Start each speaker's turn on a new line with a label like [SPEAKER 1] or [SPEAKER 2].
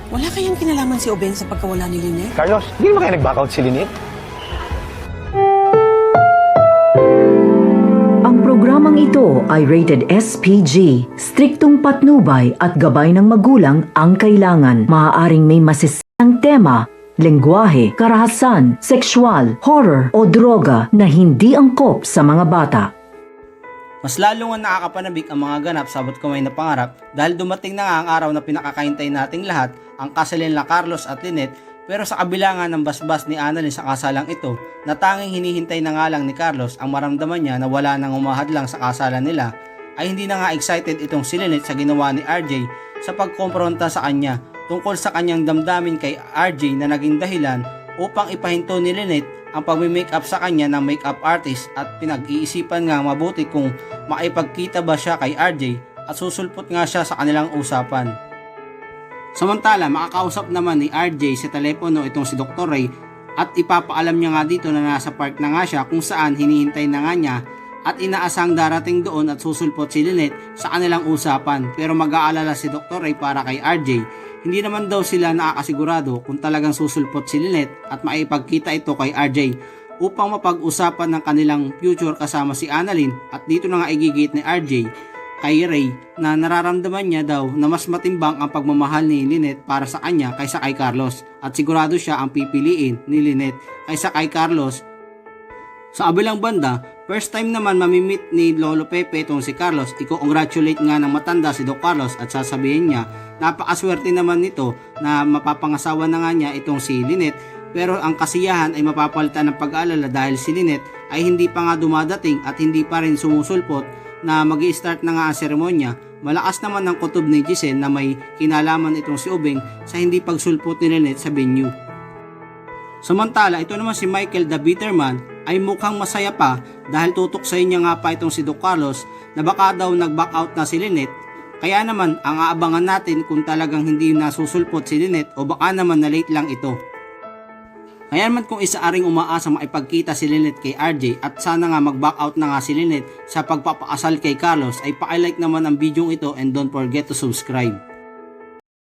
[SPEAKER 1] Wala kayang kinalaman si Obeng sa pagkawala ni Lynette?
[SPEAKER 2] Carlos, hindi naman kayo nag-back out si Lynette?
[SPEAKER 3] Ang programang ito ay rated SPG. Striktong patnubay at gabay ng magulang ang kailangan. Maaaring may masisirang tema, lengguwahe, karahasan, sexual, horror o droga na hindi angkop sa mga bata.
[SPEAKER 4] Mas lalo nga nakakapanabik ang mga ganap sa abot kamay na pangarap dahil dumating na nga ang araw na pinakakaintay nating lahat, ang kasalin na Carlos at Lynette. Pero sa kabila nga ng basbas ni Annalyn sa kasalang ito, na tanging hinihintay na nga lang ni Carlos ang maramdaman niya na wala nang umahadlang sa kasalan nila, ay hindi na nga excited itong si Lynette sa ginawa ni RJ sa pagkompronta sa kanya tungkol sa kanyang damdamin kay RJ na naging dahilan upang ipahinto ni Lynette ang pagmi-makeup sa kanya ng makeup artist, at pinag-iisipan nga mabuti kung maipagkita ba siya kay RJ at susulpot nga siya sa kanilang usapan. Samantala, makakausap naman ni RJ sa telepono itong si Dr. Ray at ipapaalam niya nga dito na nasa park na nga siya kung saan hinihintay na nga niya at inaasang darating doon at susulpot si Lynette sa kanilang usapan. Pero mag-aalala si Dr. Ray para kay RJ, hindi naman daw sila nakakasigurado kung talagang susulpot si Lynette at maipagkita ito kay RJ upang mapag-usapan ng kanilang future kasama si Annalyn. At dito na nga igigit ni RJ kay Ray na nararamdaman niya daw na mas matimbang ang pagmamahal ni Lynette para sa kanya kaysa kay Carlos, at sigurado siya ang pipiliin ni Lynette kaysa kay Carlos. Sa abilang banda, first time naman mamimit ni Lolo Pepe itong si Carlos. I-congratulate nga ng matanda si Doc Carlos at sasabihin niya napakaswerte naman nito na mapapangasawa na nga niya itong si Lynette. Pero ang kasiyahan ay mapapalitan ng pag-aalala dahil si Lynette ay hindi pa nga dumadating at hindi pa rin sumusulpot na mag-i-start na nga ang seremonya. Malakas naman ang kutob ni Giselle na may kinalaman itong si Obeng sa hindi pagsulpot ni Lynette sa venue. Samantala, ito naman si Michael the Bitterman ay mukhang masaya pa dahil tutuksay niya nga pa itong si Doc Carlos na baka daw nag-back out na si Lynette. Kaya naman ang aabangan natin kung talagang hindi nasusulpot si Lynette o baka naman na late lang ito. Kaya naman kung isaaring umaasa maipagkita si Lynette kay RJ at sana nga mag-back out na nga si Lynette sa pagpapaasal kay Carlos, ay pa-like naman ang video ito and don't forget to subscribe.